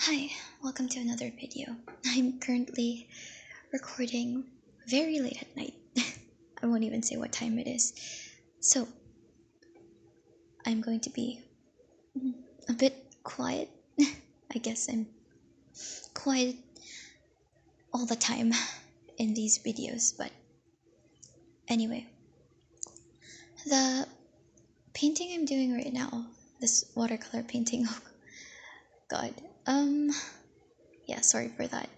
Hi, welcome to another video. I'm currently recording very late at night. I won't even say what time it is. So, I'm going to be a bit quiet. I guess I'm quiet all the time in these videos, but anyway. The painting I'm doing right now, this watercolor painting, oh god. Yeah, sorry for that.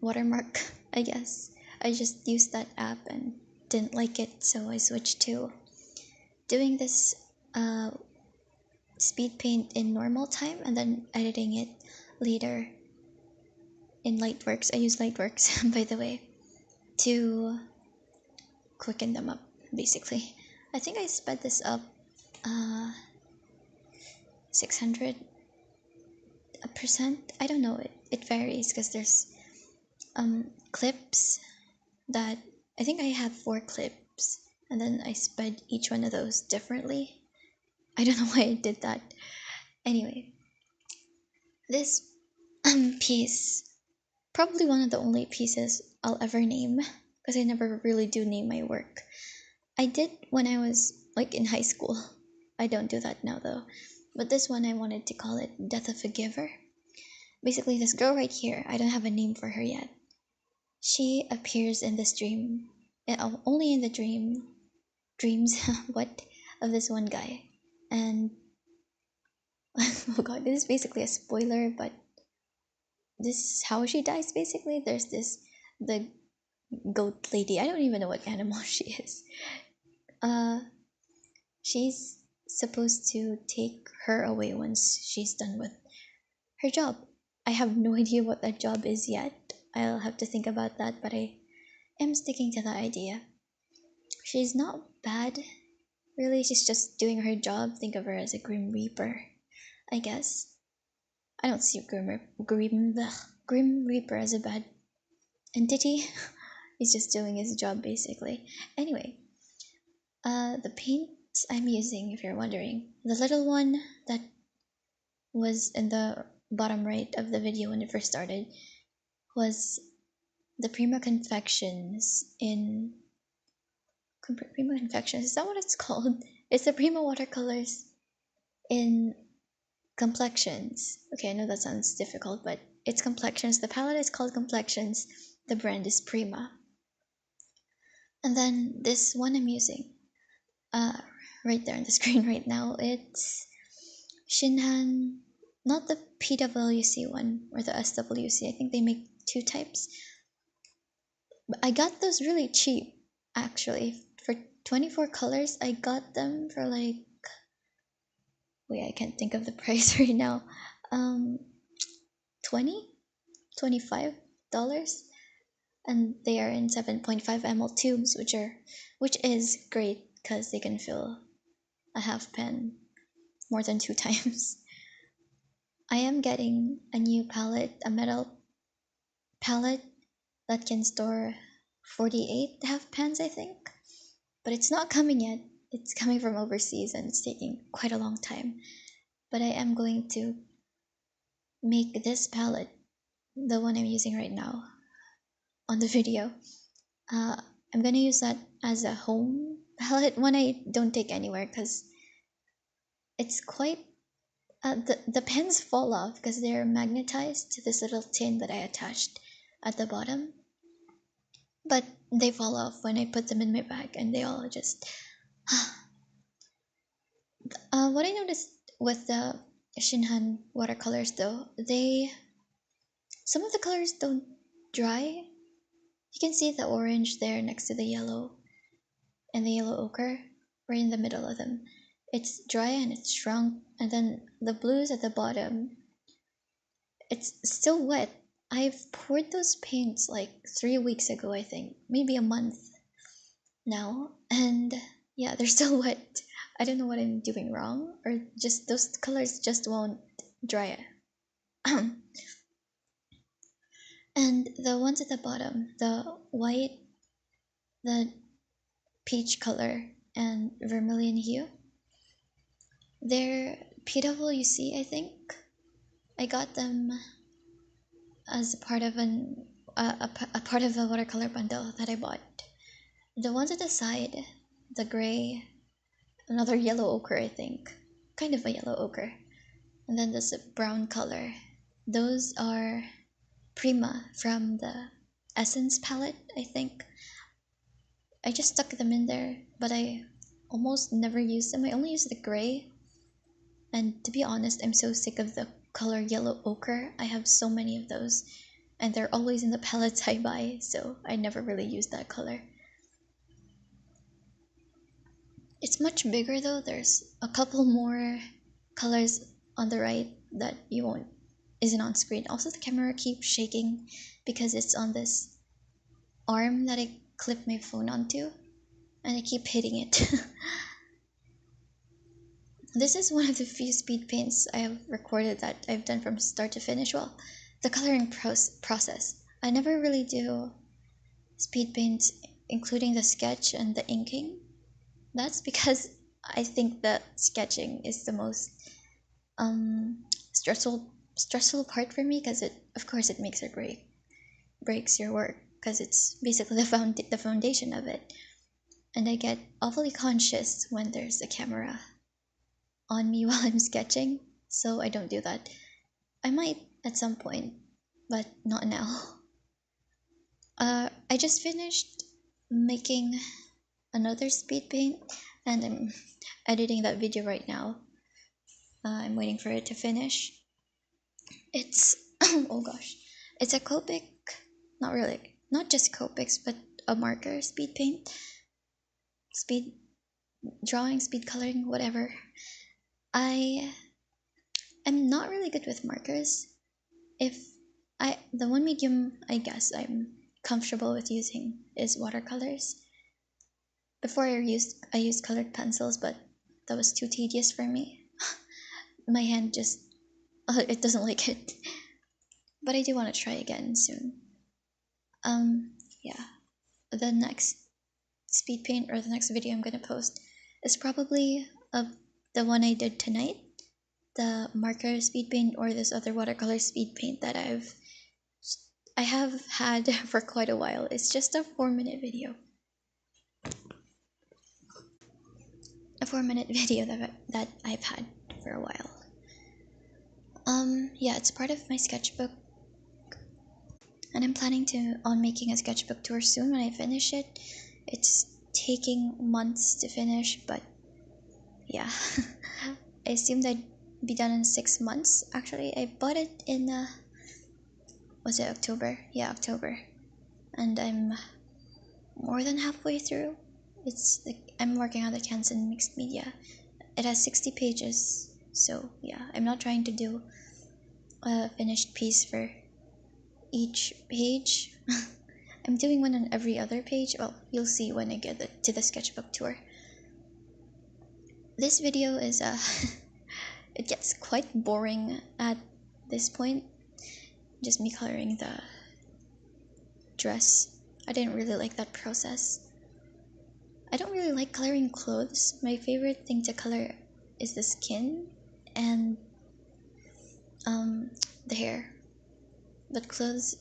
Watermark, I guess. I just used that app and didn't like it, so I switched to doing this Speedpaint in normal time and then editing it later in Lightworks. I use Lightworks, by the way, to quicken them up, basically. I think I sped this up 600%. I don't know, it varies because there's clips that I think I have 4 clips, and then I sped each one of those differently. I don't know why I did that. Anyway, this piece, probably one of the only pieces I'll ever name, because I never really do name my work. I did when I was like in high school. I don't do that now though. But this one I wanted to call it Death of a Giver. Basically, this girl right here, I don't have a name for her yet. She appears in this dream, only in the dreams, what, of this one guy. And, oh god, this is basically a spoiler, but this is how she dies, basically. There's the goat lady. I don't even know what animal she is. She's supposed to take her away once she's done with her job. I have no idea what that job is yet. I'll have to think about that, but I am sticking to the idea. She's not bad, really. She's just doing her job. Think of her as a Grim Reaper, I guess. I don't see Grim Reaper as a bad entity. He's just doing his job, basically. Anyway, the paints I'm using, if you're wondering, the little one that was in the bottom right of the video when it first started was the Prima Confections in Prima Confections, is that what it's called? It's the Prima watercolors in Complexions. Okay, I know that sounds difficult, but it's Complexions. The palette is called Complexions. The brand is Prima. And then this one I'm using, right there on the screen right now, it's Shinhan, not the PWC one or the SWC. I think they make 2 types. But I got those really cheap, actually. For 24 colors, I got them for like, wait, I can't think of the price right now. 20 $25, and they are in 7.5 ml tubes, which is great because they can fill a half pen more than 2 times. I am getting a new palette, a metal palette that can store 48 half pens, I think, but it's not coming yet. It's coming from overseas and it's taking quite a long time. But I am going to make this palette, the one I'm using right now on the video, I'm gonna use that as a home palette, one I don't take anywhere because it's quite the pens fall off because they're magnetized to this little tin that I attached at the bottom, but they fall off when I put them in my bag and they all just what I noticed with the Shinhan watercolors though, some of the colors don't dry. You can see the orange there next to the yellow and the yellow ochre right in the middle of them. It's dry and it's shrunk, and then the blues at the bottom, it's still wet. I've poured those paints like 3 weeks ago, I think, maybe a month now, and yeah, they're still wet. I don't know what I'm doing wrong, or just those colors just won't dry. And the ones at the bottom, the white, the peach color, and vermilion hue, they're PWC, I think. I got them as a part of a part of a watercolor bundle that I bought. The ones at the side, the gray, another yellow ochre, I think, kind of a yellow ochre, and then this brown color. Those are Prima from the Essence palette, I think. I just stuck them in there, but I almost never use them. I only use the gray, and to be honest, I'm so sick of the color yellow ochre. I have so many of those, and they're always in the palettes I buy, so I never really use that color. It's much bigger though. There's a couple more colors on the right that you won't isn't on screen. Also, the camera keeps shaking because it's on this arm that I clip my phone onto, and I keep hitting it. This is one of the few speed paints I have recorded that I've done from start to finish. Well, the coloring process. I never really do speed paints, including the sketch and the inking. That's because I think that sketching is the most um, stressful part for me, because it of course it makes or breaks your work, because it's basically the foundation of it. And I get awfully conscious when there's a camera on me while I'm sketching, so I don't do that. I might at some point, but not now. I just finished making another speed paint, and I'm editing that video right now. I'm waiting for it to finish. It's oh gosh, it's a Copic, not really, not just Copics, but a marker speed paint, speed drawing, speed coloring, whatever. I am not really good with markers. If the one medium I guess I'm comfortable with using is watercolors. Before I used colored pencils, but that was too tedious for me. My hand just it doesn't like it. But I do want to try again soon. Yeah. The next speed paint, or the next video I'm gonna post, is probably the one I did tonight, the marker speed paint, or this other watercolor speed paint that I have had for quite a while. It's just a 4-minute video. A 4-minute video that I've had for a while. Yeah, it's part of my sketchbook, and I'm planning on making a sketchbook tour soon when I finish it. It's taking months to finish, but yeah. I assumed I'd be done in 6 months. Actually, I bought it in was it October? Yeah, October. And I'm more than halfway through. I'm working on the Canson mixed media. It has 60 pages, so yeah, I'm not trying to do a finished piece for each page. I'm doing one on every other page. Well, you'll see when I get to the sketchbook tour. This video is it gets quite boring at this point. Just me coloring the dress. I didn't really like that process. I don't really like coloring clothes. My favorite thing to color is the skin and the hair. But clothes,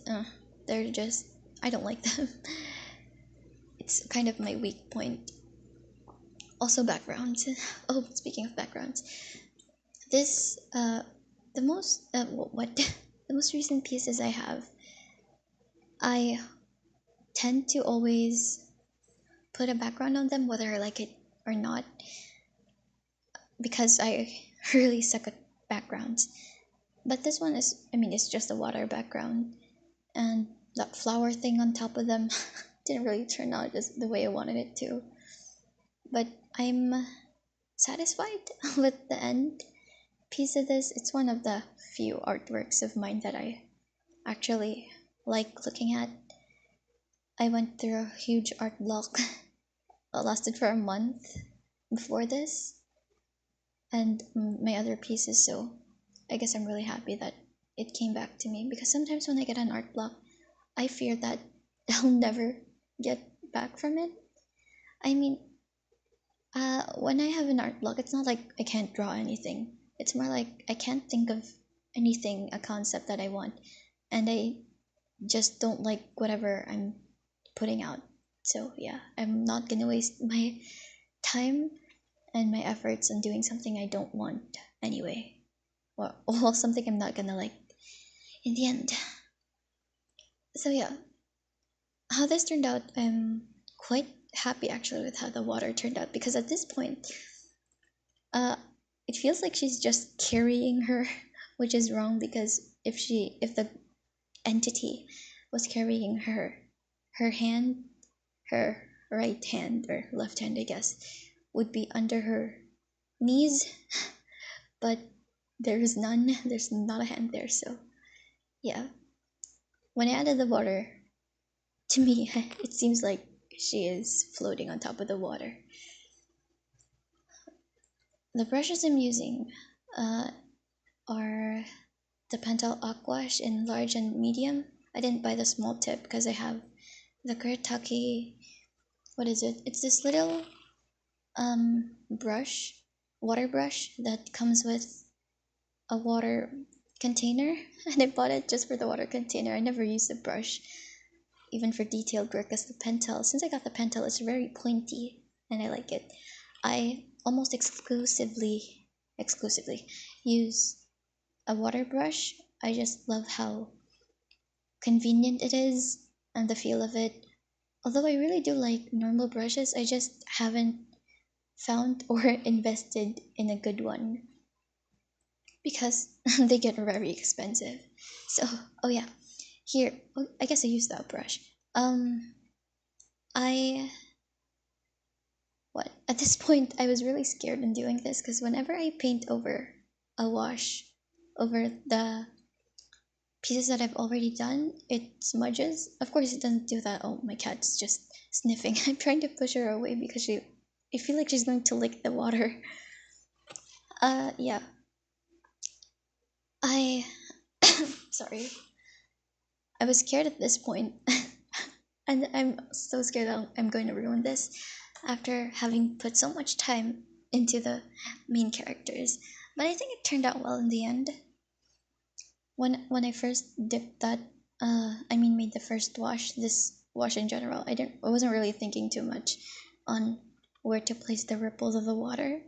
they're just, I don't like them. It's kind of my weak point. Also backgrounds. Oh, speaking of backgrounds, this the most what the most recent pieces I have, I tend to always put a background on them whether I like it or not, because I really suck at backgrounds. But this one is, I mean, it's just a water background, and that flower thing on top of them didn't really turn out just the way I wanted it to. But I'm satisfied with the end piece of this. It's one of the few artworks of mine that I actually like looking at. I went through a huge art block that lasted for a month before this, and my other pieces, so I guess I'm really happy that it came back to me, because sometimes when I get an art block, I fear that I'll never get back from it. I mean, when I have an art block, it's not like I can't draw anything. It's more like I can't think of anything, a concept that I want, and I just don't like whatever I'm putting out. So yeah, I'm not gonna waste my time and my efforts on doing something I don't want anyway, or something I'm not gonna like in the end. So yeah, how this turned out, I'm quite happy actually with how the water turned out, because at this point, uh, it feels like she's just carrying her, which is wrong, because if the entity was carrying her hand, her right hand or left hand, I guess, would be under her knees, but there is none. There's not a hand there, so yeah. When I added the water, to me, it seems like she is floating on top of the water. The brushes I'm using uh, are the Pentel Aquash in large and medium. I didn't buy the small tip because I have the Kuretake. What is it? It's this little brush, water brush that comes with a water container, and I bought it just for the water container. I never used the brush, even for detailed work, as the Pentel. Since I got the Pentel, it's very pointy, and I like it. I almost exclusively use a water brush. I just love how convenient it is and the feel of it. Although I really do like normal brushes, I just haven't found or invested in a good one because they get very expensive. So, oh yeah, here, oh, I guess I used that brush. I what at this point I was really scared in doing this because whenever I paint over a wash over the pieces that I've already done, it smudges. Of course, it doesn't do that. Oh, my cat's just sniffing. I'm trying to push her away because I feel like she's going to lick the water. Yeah. I, sorry. I was scared at this point, and I'm so scared that I'm going to ruin this after having put so much time into the main characters. But I think it turned out well in the end. When I first dipped that, made the first wash, this wash in general, I wasn't really thinking too much on where to place the ripples of the water.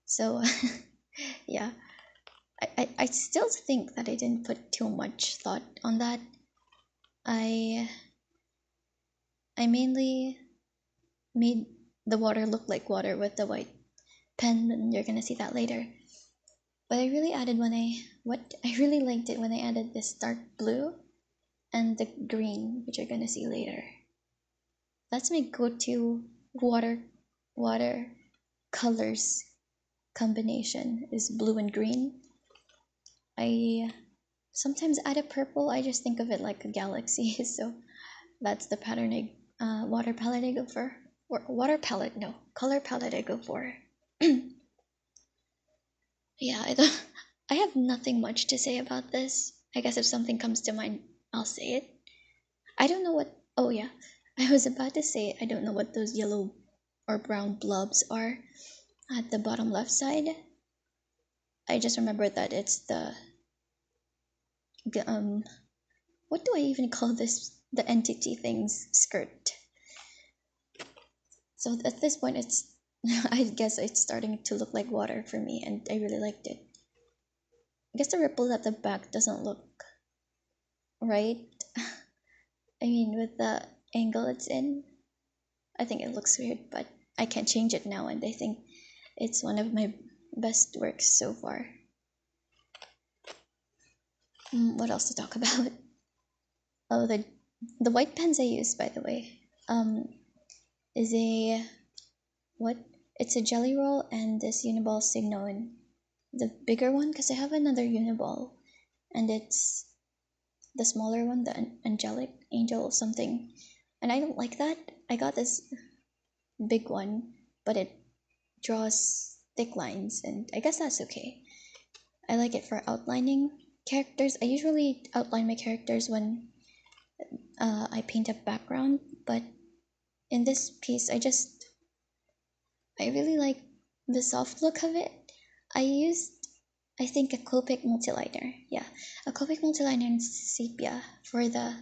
So yeah, I still think that I didn't put too much thought on that. I I mainly made the water look like water with the white pen, and you're gonna see that later. But I really added I really liked it when I added this dark blue and the green, which you're gonna see later. That's my go-to water colors combination is blue and green. I sometimes add a purple. I just think of it like a galaxy, so that's the pattern water palette I go for. Or water palette, no, color palette I go for. Yeah, I have nothing much to say about this. I guess if something comes to mind, I'll say it. I don't know what. Oh yeah, I was about to say I don't know what those yellow or brown blobs are at the bottom left side. I just remember that it's the what do I even call this? The entity thing's skirt. So at this point, it's I guess it's starting to look like water for me, and I really liked it. I guess the ripple at the back doesn't look right. I mean, with the angle it's in, I think it looks weird, but I can change it now, and I think it's one of my best works so far. What else to talk about? Oh, the white pens I use, by the way, is a what? It's a jelly roll and this Uniball Signon, the bigger one, because I have another Uniball, and it's the smaller one, the angelic angel or something, and I don't like that. I got this big one, but it draws thick lines, and I guess that's okay. I like it for outlining characters. I usually outline my characters when I paint a background, but in this piece, I really like the soft look of it. I used I think a Copic multiliner. Yeah, a Copic multiliner in sepia for the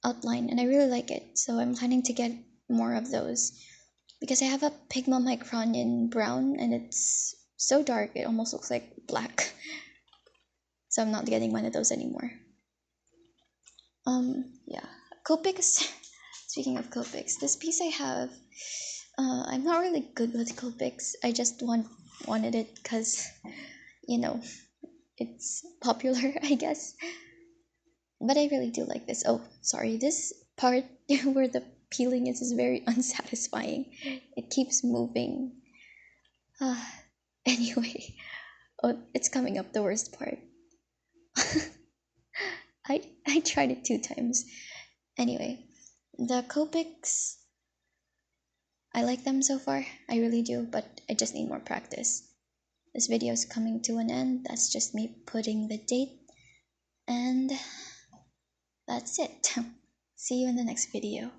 outline, and I really like it. So I'm planning to get more of those because I have a Pigma Micron in brown, and it's so dark it almost looks like black. So I'm not getting one of those anymore. Yeah, Copics. Speaking of Copics, this piece I have, I'm not really good with Copics. I just wanted it because, you know, it's popular, I guess. But I really do like this. Oh, sorry, this part where the peeling is very unsatisfying. It keeps moving. Uh, anyway, oh, it's coming up the worst part. I tried it 2 times. Anyway, the Copics, I like them so far. I really do, but I just need more practice. This video is coming to an end. That's just me putting the date, and that's it. See you in the next video.